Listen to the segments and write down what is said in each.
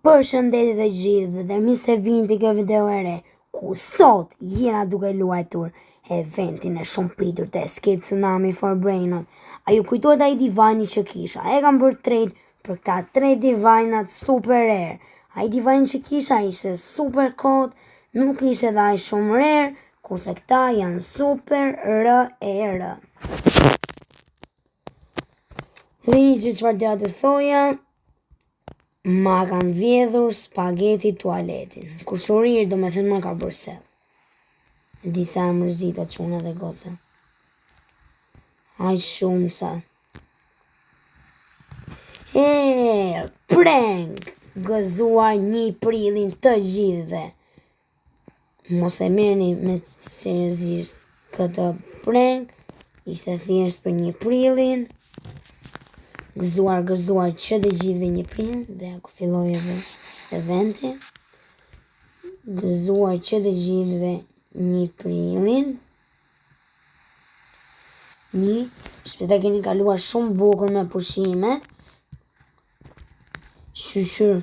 Përshëndetje të gjithëve dhe mirë se vini te kjo video e re, ku sot jena duke luajtur eventin e shumë pritur të Escape Tsunami for Brainot. A ju kujtohet ai divani që kisha? E kam bërë trade për këta 3 divinat super rare. Ai divani që kisha ishte super kot, nuk ishte dhe ai shumë rare, kurse këta janë super rare. Dhe një që çfarë doja të thoja, ma kanë vjedhur spageti tualetin. Kushurir do me thënë ma ka bërse. Disa e mërzita qune dhe goca. Aj shumë sa. Prank! Gëzuar 1 prilin të gjithve. Mos e merrni me seriozisht këtë prank. Ishte thjesht për 1 prilin. Gëzuar që dhe gjithve 1 prilin. Dhe ako filloj edhe eventi. Gëzuar që dhe gjithve 1 prilin. Shpeta keni kaluar shumë bukur me pushime. Shqyr,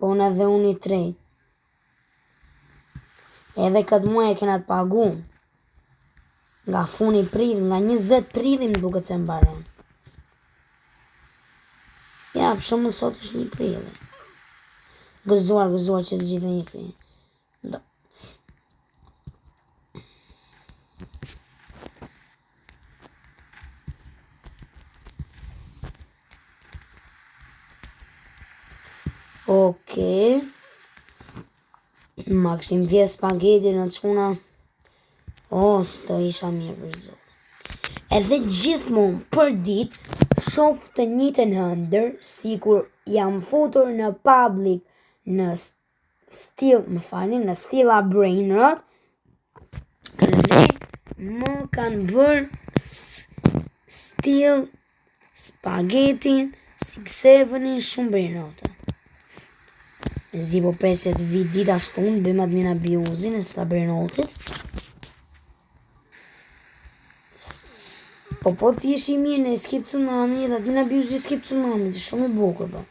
pona dhe unë i trej. Edhe këtë muaj e kena të pagu. Nga funi prilin, nga 20 prilin duke të mbaron. Ja, për shumë sot është 1 prilin. Gëzuar që të gjithë 1 prilin. Okej. Ma këshim vjetë spageti në quna. S'to isha mirë për zotë. Edhe gjithmonë për dit, shof të njëjtën hëndër, sikur jam futur në public në Stila Brainrot, dhe më kanë bërë stil spagetin 6-7-in shumë Brainrota. Zi po preset vit dita shtunë, bëjmë admin abuzin e Stila Brainrotit. Po ti ishi mirë në Escape Tsunami dhe admin abuzin e Escape Tsunami, të shumë i bukur po.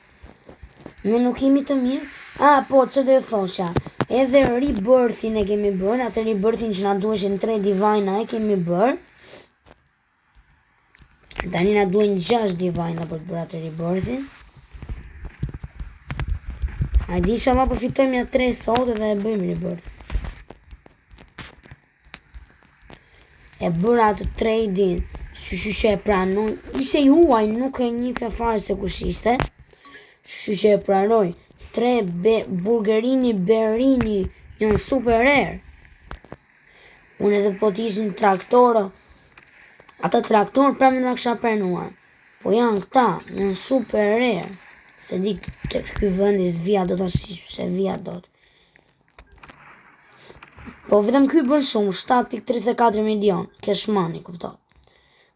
Ne nuk imi të mirë. Po, që do e thosha, edhe rebirthin e kemi bërë, atë rebirthin që na duheshin 3 divina e kemi bërë. Tani na duhen 6 divina për të bërë atë rebirthin. Hajde inshallah përfitojmë ja 3 sot edhe e bëjmë rebirth. E bëra atë trading, që e pranoj, ishe i huaj, nuk e një fare se kush ishte. Që e pranoj, 3 burgerini, berini, janë super rare. Unë edhe po t'ishin traktorë, ata traktorë pramin nga kësha pranuar. Po janë këta, janë super rare. Se di të këj vëndis vija do të se vija do të. Po vetëm këj bën shumë, 7.34 milion, cash money, kupto.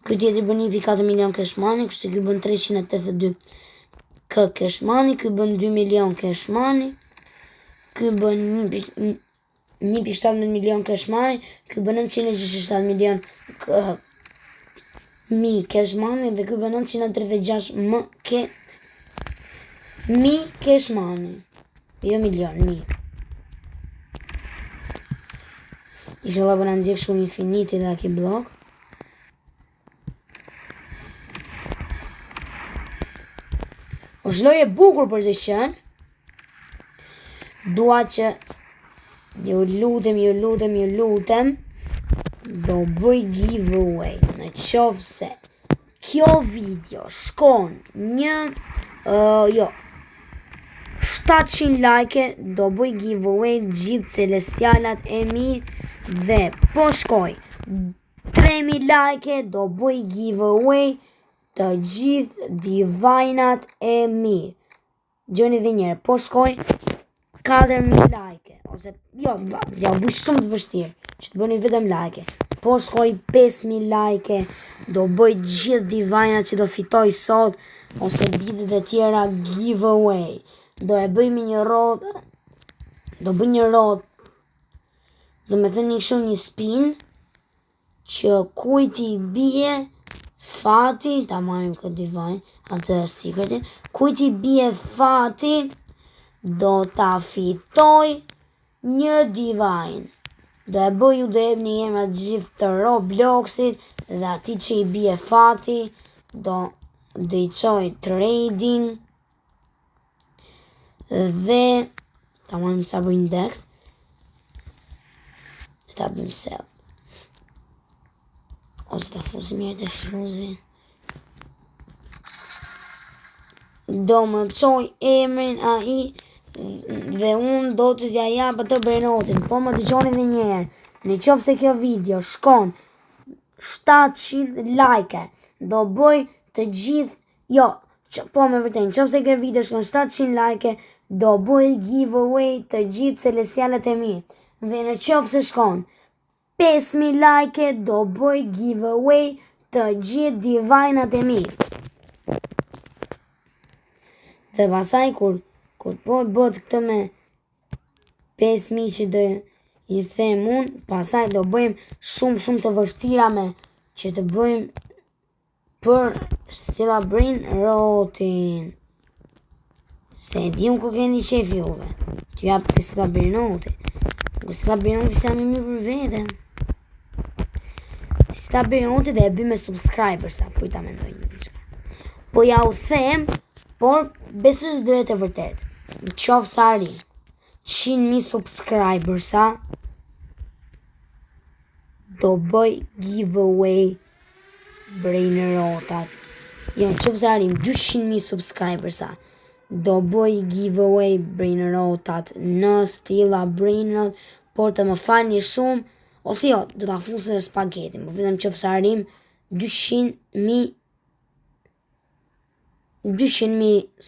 Këj tjetër bën 1.4 milion cash money, kështë këj bën 382 cash money, këj bën 2 milion cash money, këj bën 1.17 milion cash money, këj bën 967 milion cash money, dhe këj bën 936 cash money. Jo milion, Inshallah bëna nëzjek shumë infiniti dhe aki blok. Shloj e bukur për të qenë. Dua që ju lutem do bëj giveaway. Në qoftë se kjo video shkon 700 like, do bëj giveaway gjithë celestialat e mi, dhe po shkoj 3000 like, do bëj giveaway të gjithë divinat e mi. Gjoni dhe njerë, po shkoj 4000 like, ose jo bëj shumë të vështirë, që të bëni vetëm like. Po shkoj 5000 like, do bëj gjithë divinat që do fitoj sot, ose ditët e tjera giveaway. Do e bëjmë një rod, do me thënë një spin, që kujti i bie fati, ta marim këtë divine, atë secretin, kujti i bie fati, do ta fitoj një Divine. Do e bëj ju do jep një emra gjithë të Robloxit dhe ati që i bie fati do i qoj trading dhe ta marrim Sabri Index dhe ta bim sell ose ta fusim mirë të fuzi do më qoj emrin a i dhe unë do të t'ja jap atë Brenotin, po më dëgjoni edhe një herë. Në qoftë se kjo video shkon 700 like, do bëj të gjithë, jo, po me vërtet, në qoftë se kjo video shkon 700 like, do bëj giveaway të gjithë celestialet e mi. Dhe në qoftë se shkon 5000 like, do bëj giveaway të gjithë divinat e mi. Dhe pasaj kur po bët këtë me 5000 që do i them unë, pasaj do bëjmë shumë të vështira me që të bëjmë për Stella Brain Rotin. Se di unë ku keni qef juve. T'ju jap të Stella Brain Rotin. Stella Brain Rotin se jam i mirë për vete. Stella Brain Rotin dhe e bëjmë me subscribersa, po i ta mendoj një një. Po ja u them, por besoj se duhet e vërtet. Në qoftë sa arri 100.000 subscribersa do bëj giveaway Brainerotat. Jo, në qoftë sa arrim 200.000 subscribersa do bëj giveaway Brainerotat në Stella Brainerot, por të më falni shumë ose jo, do ta fusë spagetin, po vetëm qoftë sa arrim 200.000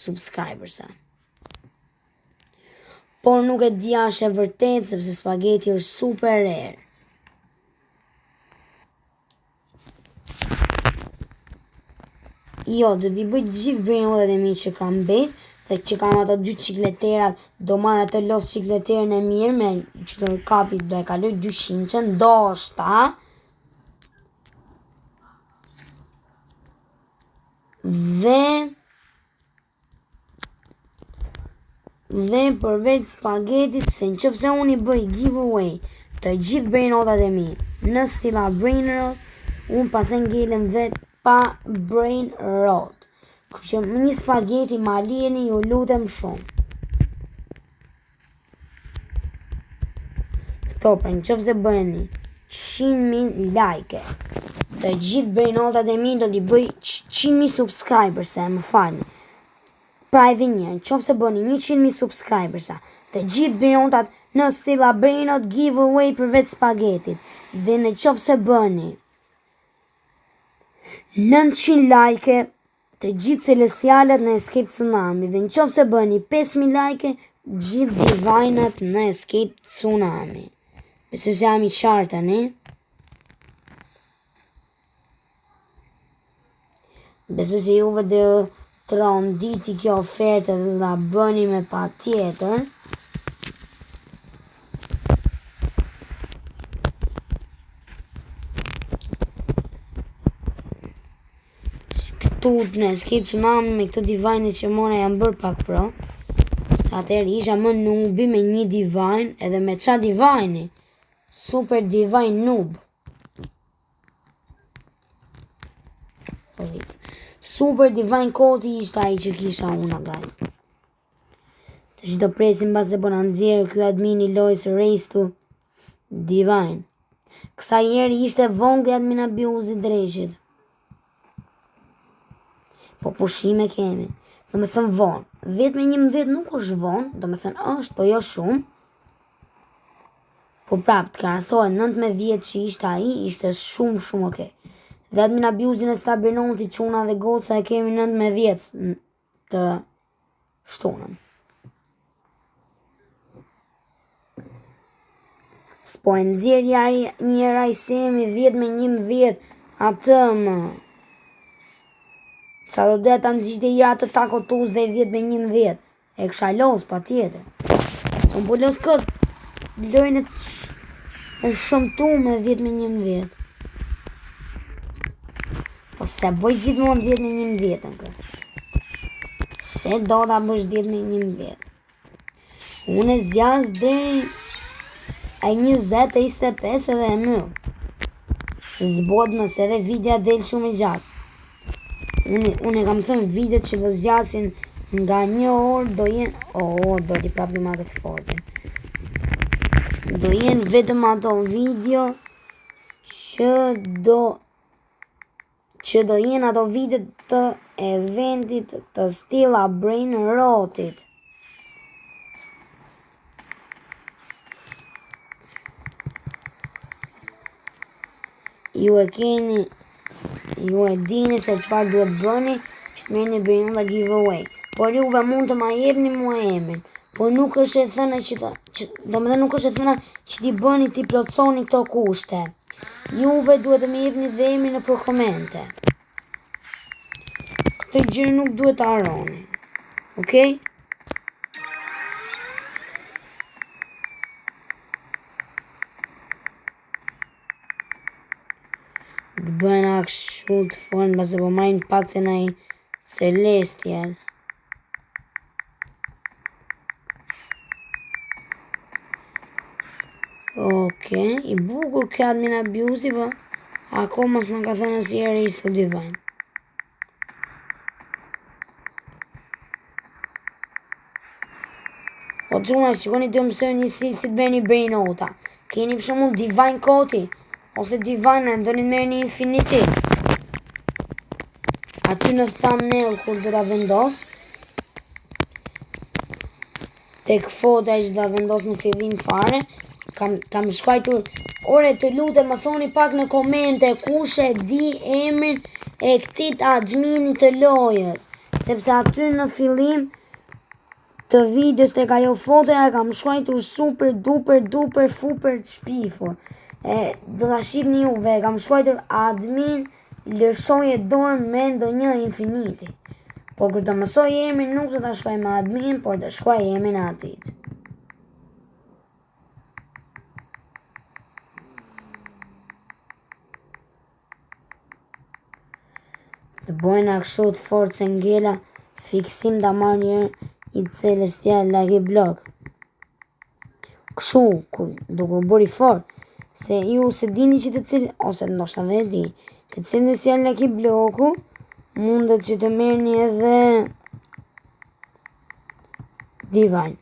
subscribersa. Por nuk e dia është e vërtet sepse spageti është super rare. Jo, do t'i bëj gjithë Brainotat e mi që kam bes, dhe që kam ato 2 cikleterat, do marrë atë los cikleterën e mirë me që do kapi do e kaloj 200, ndoshta. Dhe përveç spagetit, se në qoftë se unë i bëj giveaway të gjithë Brainotat e mi në Stella Brainerot, unë pas e ngelem vetë pa Brainrot. Kështu që një spageti ma lini, ju lutem shumë. Këto për në qoftë se bëni 100.000 like, të gjithë Brainotat e mi do t'i bëj 100.000 subscribers, më falni. Pra edhe një, në qoftë se bëni 100.000 subscribersa, të gjithë Brainotat në Stella Brainot giveaway për vetë spagetit. Dhe në qoftë se bëni 900 like, të gjithë celestialet në Escape Tsunami. Dhe në qoftë se bëni 5.000 like, gjithë divinat në Escape Tsunami. Besoj se jam i qartë, ne? Besoj se juve dhe të ronditi kjo ofertë dhe da bëni me pa tjetër. Këtu në Escape Tsunami me këto divine që mora janë bërë pak pro. Sa atëherë isha më nubi me një divine edhe me qa divine? Super divine noob. Super divine koti ishte ai që kisha una, guys. Të që do presim base po në nëzirë kjo admin i lojës Race to Divine. Kësa jeri ishte vonë kjo admin abuse i drejshit. Po pushime kemi. Do me thënë vonë. 10-11 nuk është vonë, do me thënë është, po jo shumë. Po prapë, të krasoj 19 që ishte ai, ishte shumë okej. Dhe admin abuse-in e Stella Brainotit quna dhe goca e kemi 19 të shtunën. S'po e nëzirë njëra i semi 10-11 atë më. Sa do dhe të nëzirë i atë tako tuz dhe 10-11. E kësha los pa tjetër. Së më po los këtë lojnë e shëmtu me 10-11. Po se bëj gjithmonë 10-11 në këtë. Se do ta bësh 10-11. Unë e zjas deri e 20-25 edhe e më. Se zbot mëse edhe videa del shumë e gjatë. Unë e kam thënë video që do zjasin nga 1 orë do jenë... do t'i prapë ma të fortin. Do jenë vetëm ato video që do jenë ato video të eventit të Stilla Brain Rotit. Ju e dini se çfarë duhet bëni që të merrni Brainota giveaway. Por juve mund të ma jepni mua emrin. Po nuk është e thënë nuk është e thënë që t'i bëni t'i plotsoni këto kushte. Juve duhet të më jepni dhe emrin nëpër komente. Këtë gjë nuk duhet të harroni. Okej? Të bëjnë kështu të fornë, pasi po marrin pak të nai Celestial. Okej, i bukur kjo admin abuse, po akoma s'na ka thënë asnjëherë is to divine. Po çuna, shikoni të mësojnë si të bëni Brainota. Keni për shembull Divine Koti ose Divine e doni merrni një Infinity. Aty në thumbnail kur do ta vendos tek fota që do ta vendos në fillim fare, kam shkruar ore të lutem më thoni pak në komente kush e di emrin e këtij adminit të lojës, sepse aty në fillim të videos tek ajo fotoja kam shkruar super duper super shpifur. Do ta shihni juve, kam shkruar admin lëshoje dorë me ndonjë Infinity. Por kur të mësoj emrin nuk do ta shkruaj me admin, por do shkruaj emrin e atij. Të bojna kështu të fortë se ngela fiksim ta marrë i Celestial Lucky Block. Kështu, duke u bëri fort, se ju se dini që të cilë, ose ndoshta dhe e di, të Celestial Lucky Blocku mundet që të merrni edhe Divine.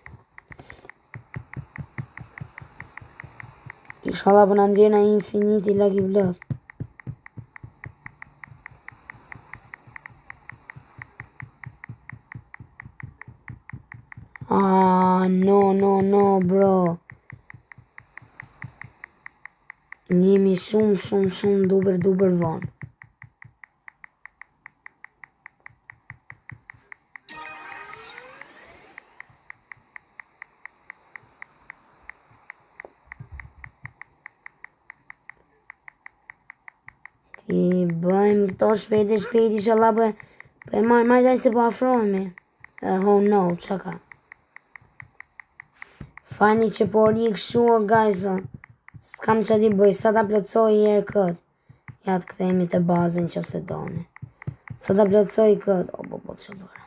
Inshallah po na nxjerrna Infinity Lucky Block. No, bro. Njemi shumë duper vonë. Ti bëjmë këto shpejt, inshallah po e marrë se po afrohemi. Oh no, çka ka? Fani që po ri kështu guys, po. S'kam që di bëj, sa ta plotsoj i herë këtë. Ja të kthehemi të bazën që fse doni. Sa ta plotsoj këtë, po që bëra.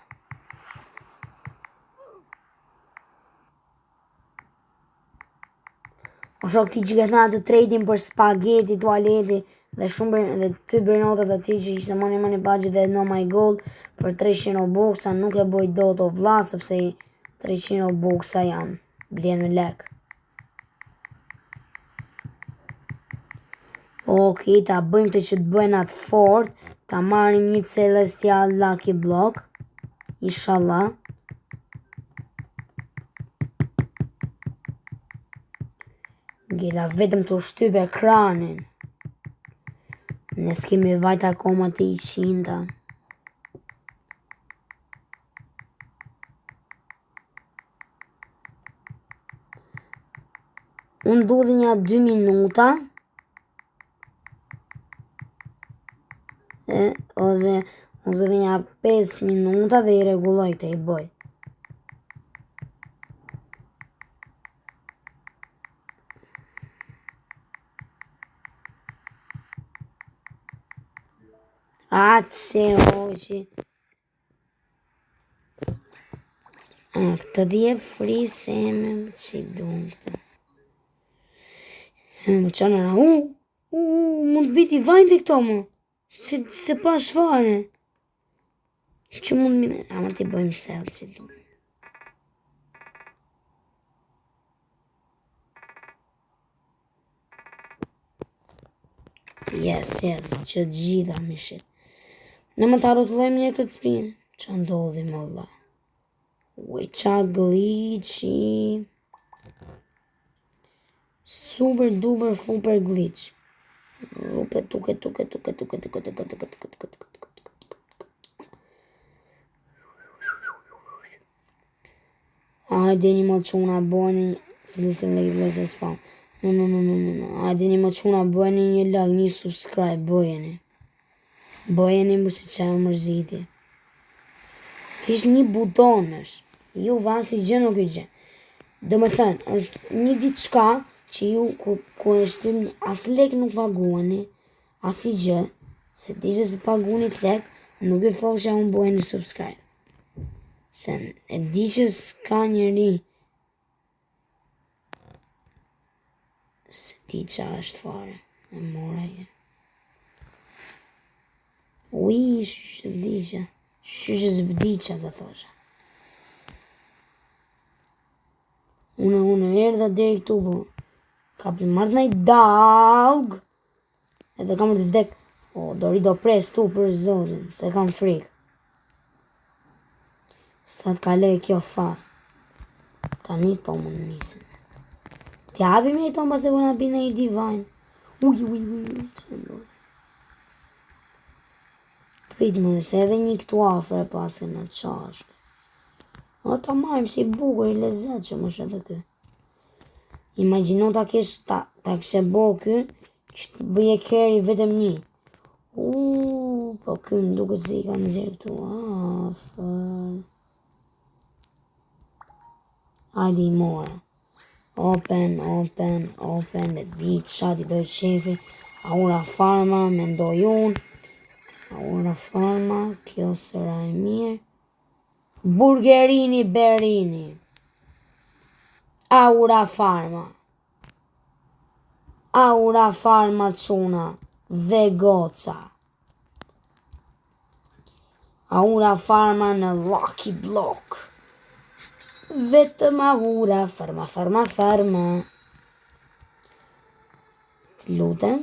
O shok ti që këthna të trading për spaghetti, tualeti, dhe shumë dhe ty Brainotat aty që ishte money budget dhe no my gold për 300 Robux-a nuk e boj dot o vlla sepse 300 Robux-a janë blen në lek. Okej, ta bëjmë të që të bëjnë atë fort, ta marrim një Celestial Lucky Block, inshallah. Gjela vetëm të shtyp ekranin. Ne s'kemi vajt akoma të 100-ta. Unë du dhe një 2 minuta. Dhe unë zë dhe një 5 minuta dhe i reguloj të i bëj. Atë që hoqi. Këtë dje free se me që dunë këta. Më qanëra, mund të biti vajnë të këto më. Se pa shfare. Që mund mine, ama t'i bëjmë selë që dunë. Yes, që të gjitha me shit. Në më të arrotullojmë një këtë spinë. Që ndodhi më Allah. Ue qa glitchi. Super duper super glitch. Rupe tuke. Hajde një më quna bojnë. Se legi blese spawn. No. Hajde një më quna bojnë një like, një subscribe, bojeni. Bojeni më si qa mërziti. Kish një butonësh. Ju vasi gjë nuk i gjë. Do me thënë, është një ditë shka që ju kur është as lek nuk paguani, as i gjë, se ti që se paguani të lek, nuk i thosha unë bojeni subscribe. Se e di që s'ka njëri. Se ti qa është fare. E mora je. Ui, shështë vdiqa. Shështë vdiqa të thosha. Unë erdha deri këtu po. Ka për marrë nëjë dalg. Edhe kam të vdek. Do rri do pres tu për zotin. Se kam frikë. Sa të kaloj kjo fast. Tani po më në nisin. Ti hapi me i tonë pas e vëna bina i divine. Uj. Që në ndodhe. Prit më nëse edhe një këtu afre pas e në qashkë. O ta marrim si bukur i lezet që më shetë kë. Imagino ta kështë bo kë, që të bëje carry vetëm një. Po kë më duke si ka në zirë këtu. Afër. Hajde i mora. Open, let beat, shati dojtë shefi. Aura farma, mendoj unë. Aura farma, kjo sëra e mirë. Burgerini Berini. Aura farma quna dhe goca. Aura farma në Lucky Block. Vetëm aura farma. Të lutem,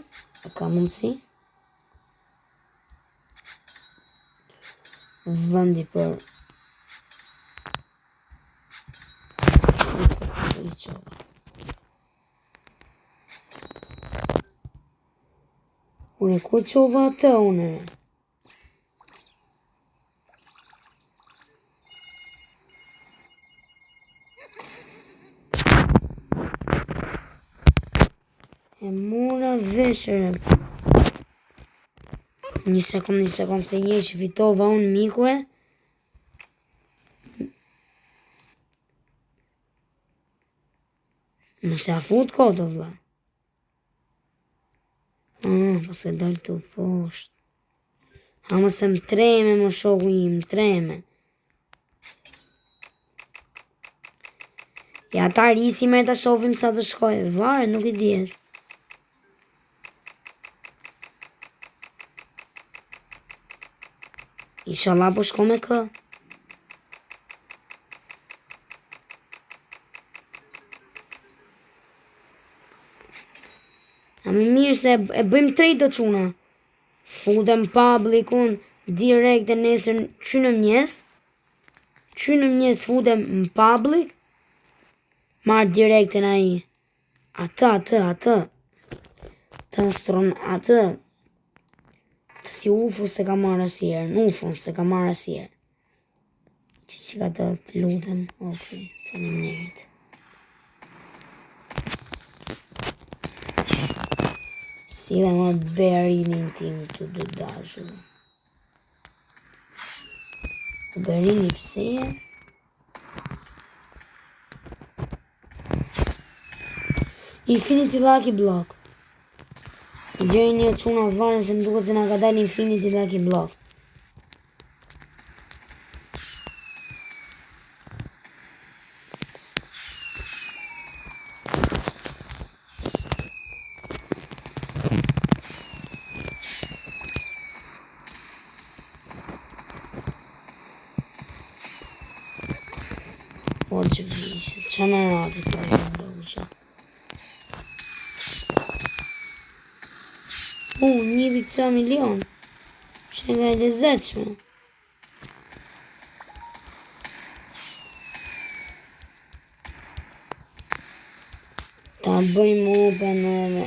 e ka mundësi. Vëndi për Ure, ku qova të une? E mora veshër. Një sekund, se një që fitova unë mikure. Mëse a fut kodo, vla. Pas e dalë të poshtë. Mëse më treme, më shoku një, më treme. Ja ta risi me ta shofim sa të shkoj. Vare, nuk i djetë. Inshallah po shko me kë. A më mirë se e bëjmë trade do quna. Futem publikun direkt e nesër që në mjes futem në publik. Marë direkt e na i. Atë. Të nstron atë. Të si ufu se ka marrë asjerë. Në ufun se ka marrë asjerë. Që ka të lutem. Ok, faleminderit. Si dhe më berinin tim të dashur. Berini pse? Infinity Lucky Block. Gjej një quna varën se më duket se nga ka dalë Infinity Lucky Block. O që vishë, që në rati të vishë. 1,3 milion. Që nga e lezetshme. Ta bëjmë open edhe.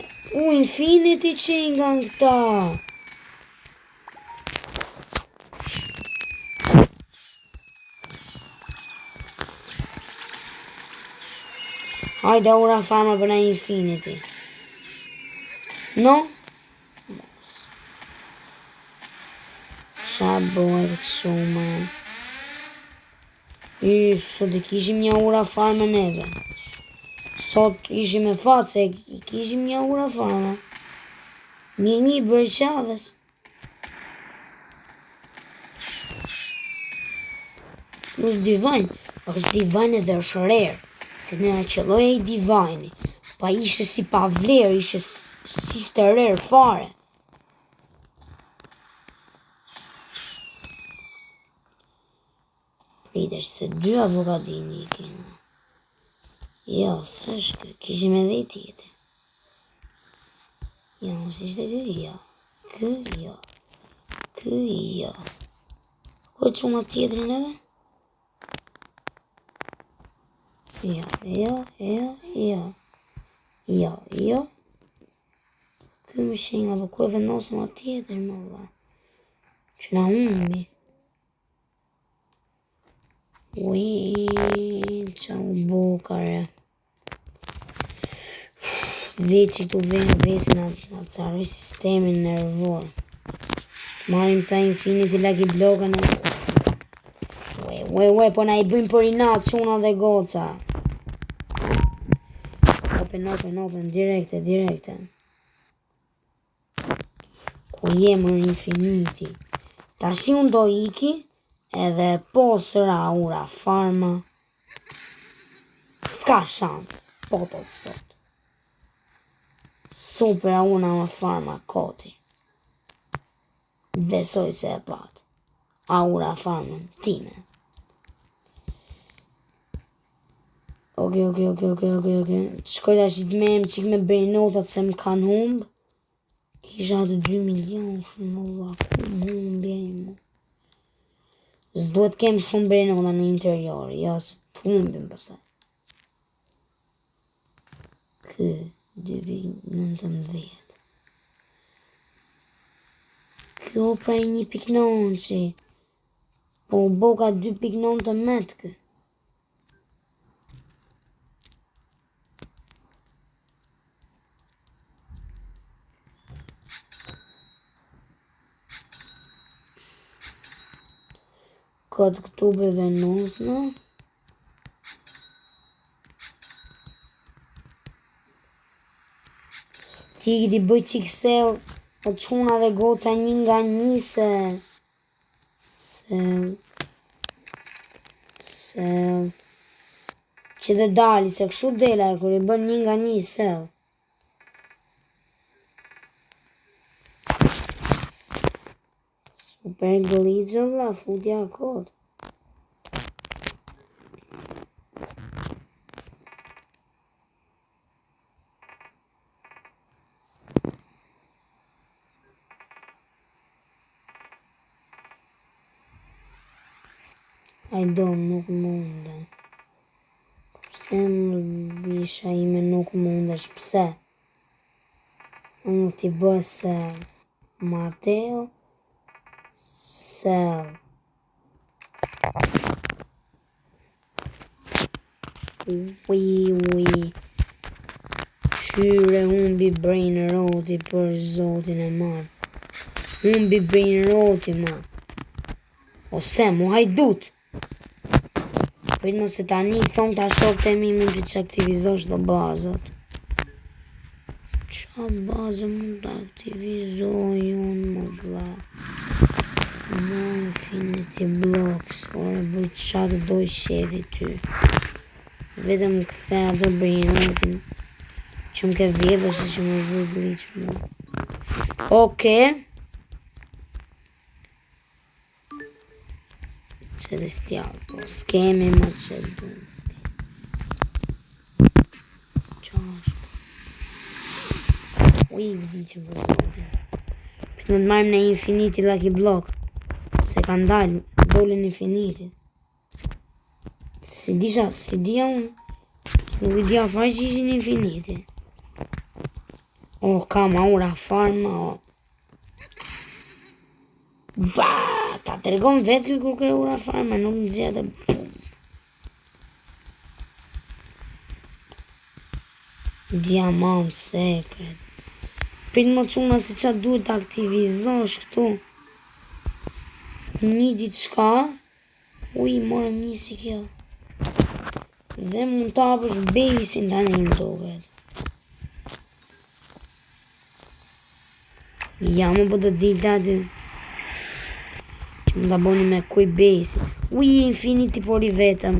Infinity që nga në këta. Hajde ura farma për në Infinity. No? Qa bëhet kështu, man? Sot e kishim një ura farma neve. Sot ishim e fatë se kishim një ura farma. Një bërë qaves. është divine edhe është rare. Se në qëlloj e i divine. Pa ishe si pa vlerë, ishe si të rare fare. Pritesh se 2 avokadini i kena. Jo, së shkë, kishim edhe i tjetër. Jo, mos ishte kë, jo. Kë, jo. Kë, jo. Ko e quma tjetërin edhe? Jo. Jo. Kë më shenga, për ko e vendosëm a tjetër, më dha. Që na umbi. Qa u bokare. Veç i këtu vejnë veç në carë sistemin nervor. Marim ca Infinity Lucky Blockën e... Po na i bëjmë për inat, quna dhe goca. Open, direkte. Ku jemë në Infinity. Tashi unë do iki, edhe posëra ura farma. Ska shans, po të sot. Supera una më farma koti. Besoj se e pat. Aura farmën time. Ok. Shkoj ta që të mejmë qik me brejnotat se më kanë humbë. Kisha atë 2 milion shumë Allah, ku më humbje i mu. S'duhet kem shumë brejnota në interior, ja së të humbim pësaj. Kë, 2,19. Kjo prej 1,9 që. Po u boka 2,19 kë. Këtë këtu be venosna. Ti këti bëj qik sel, o quna dhe goca 1 nga 1 sel. Që dhe dali, se këshu dela e kër i bën 1 nga 1 sel. Super glitch la futja kod. Nuk munde. Pse më bisha ime nuk mundesh, pse? Unë t'i bëj se Mateo Sel. Ui. Qyre humbi brain roti për zotin e madh. Humbi brain roti ma. Ose mu hajdut. Prit më se tani thonë ta shok të mi mund të që aktivizosh do bazët. Qa bazë mund të aktivizoj unë më vla. No Infinity Blocks. Ore bëj qa të doj shefi ty. Vetëm këthe ato brinotin. Që më ke vjedhë se që më zbëj glitch mu. Oke. Celestial, po s'kemi më që dumë s'kemi. Ui, vdiqëm për zotin. Për të marrim në Infinity Lucky Block. Se ka ndalë, dolin Infinity. Si dija unë. Nuk i dija faj që ishin Infinity. Kam aura farma. Ba, ta të regon vetë kjo kur ke aura farma, nuk në gjithë dhe Diamant secret. Pritë më quna se qa duhet të aktivizosh këtu. Një ditë shka. Ui, morë njësi kjo. Dhe mund të apësh basin të anë më doget. Ja, më po të dilë aty. Që më të boni me kuj basin. Ui, Infinity por i vetëm.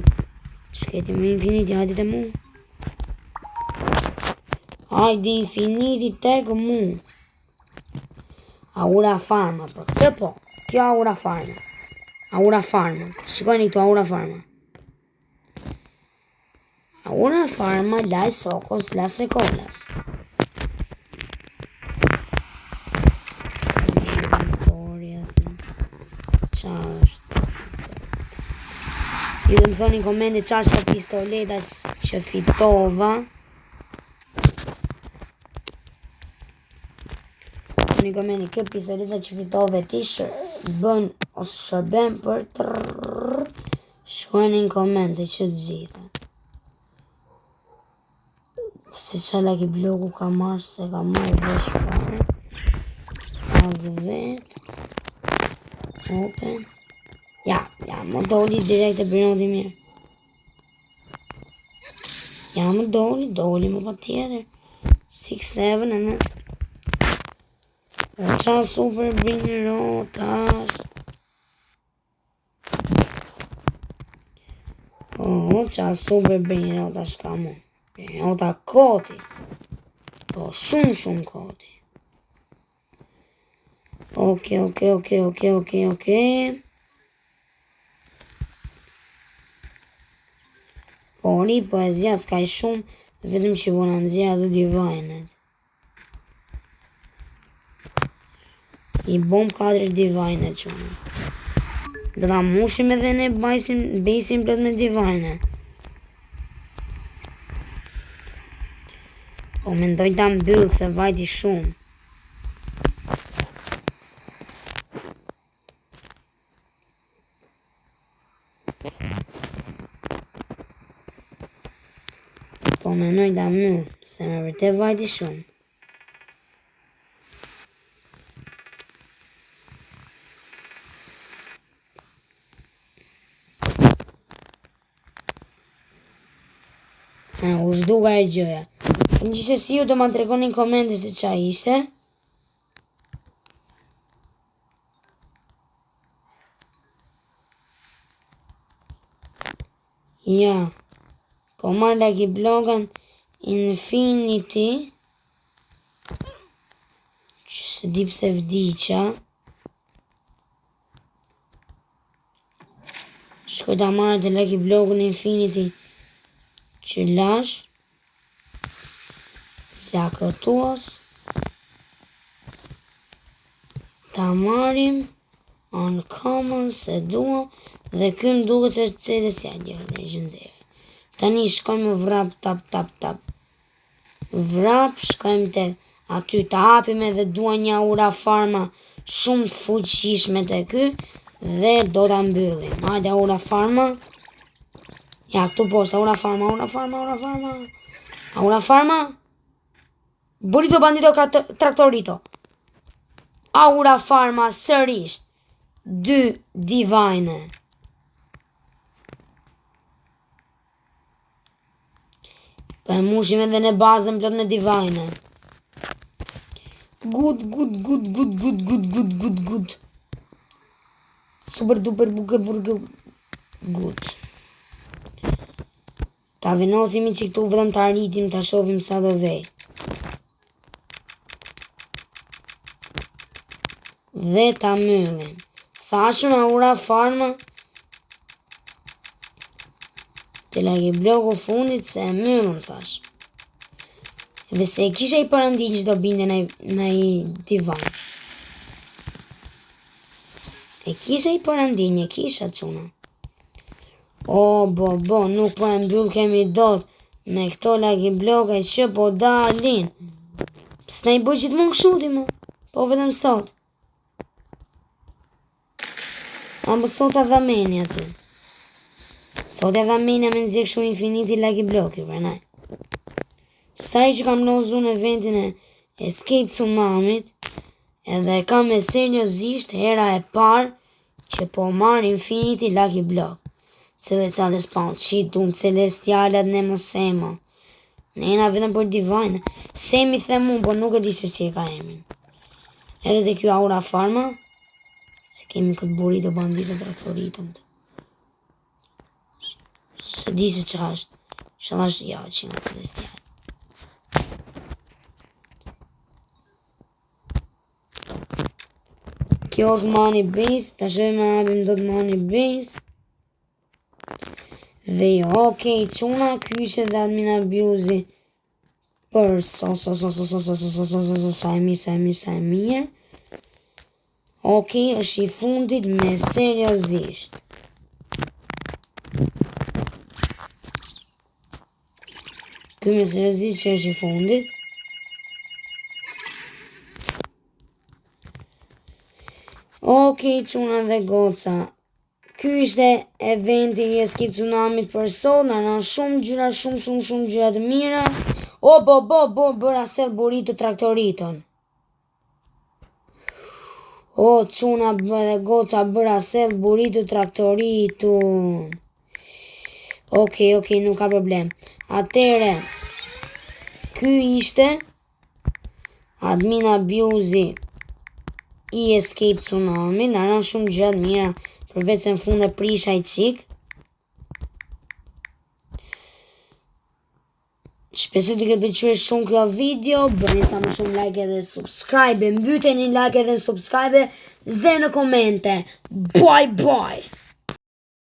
Shketi me Infinity, hajti të mu. Hajde Infinity tek mu. Aura farma, për këtë po. Kjo aura farma. Aura farma. Shikoni këtu aura farma. Aura farma laj sokos la sekolas. Qa është? Ju dhe më thoni në komende qa është pistoleta që fitova. Në komende kjo pistoleta që fitove ti bën ose shërben për shkojnë në komende që të gjitha. Se qa Lucky Bloku ka marrë se ka marrë vesh fare. As vet. Open. Ja, më doli direkt e bërnoti mirë. Ja, më doli më pa tjetër. 6-7 e në. O qa super bringer o tash. O qa super bringer o tash ka mu. O ta koti. Po shumë koti. Ok. Pori poezia s'ka i shumë. Vetëm që bona nëzja du divinet. I bom 4 divinet qënë. Dhe ta mushim edhe ne basin plot me divinet. Po mendoj ta mbyll se vajti shumë. Po mendoj ta mbyll se me vërtet vajti shumë. U shduka e gjëja. Në gjithë si ju të ma të regonin komente se qa ishte. Ja. Po marrë Lucky Blokan Infinity. Që se di pse vdiqa. Shkoj ta marrë të Lucky Blokan Infinity. Që lash lakërtuas ta marim uncommon se dua dhe ky më duket se është celestial legendary. Tani shkojmë vrap tap. Vrap shkojmë te aty ta hapim edhe dua një aura farma shumë të fuqishme te ky dhe do ta mbyllim. Hajde aura farma. Ja, këtu poshtë, aura farma. Burrito bandito traktorito. Aura farma sërisht. 2 divine. Po e mushim edhe në bazën plot me divine. Good. Super duper burger. Good. Ta venosimi që këtu vëdhem të arritim të shofim sa do vej. Dhe ta myllim. Thashëm aura farma. Të Lucky Bloku fundit se e myllëm thash. Dhe se kisha i parandin që do binde në i divan. E kisha i parandin, e kisha quna. O, bo, nuk po e mbyll kemi dot me këto lagi bloka që po dalin. S'na i bëj gjithmonë kështu më, po vetëm sot. Ambo sot a dhameni aty. Sot e dhameni me nëzirë kështu infiniti lagi bloki, vërnaj. Sari që kam lozu në eventin e Escape Tsunamit, edhe kam e seriosisht hera e parë që po marr Infinity Lucky Block. Celestial spawn, qitum, celestialat ne mos sema. Ne jena vetëm për divine. Semi them unë, por nuk e di se që e ka emrin. Edhe te kjo aura farma, se kemi këtë burrito bandito traktoritën. Se di se që është. Shala është ja që nga celestial. Kjo është money base, ta shojmë na hapim do të money base. Dhe jo, okej, quna, ky ishte dhe admin abuse për sa e mirë. Okej, është i fundit me seriosisht. Ky me seriosisht që është i fundit. Okej, quna dhe goca. Ky ishte eventi i Escape Tsunamit për sot, na shumë gjyra, shumë gjyra të mira. O, bëra sell burrito traktoritën. O, quna dhe goca, bëra sell burrito traktoritën. Okej, nuk ka problem. Atere, ky ishte admin abuse i Escape Tsunami, na ran shumë gjatë mira, përveç se në fund e prisha i qik. Shpresoj të ketë pëlqyer shumë kjo video, bëni sa më shumë like edhe subscribe, mbyteni like edhe subscribe dhe në komente. Bye!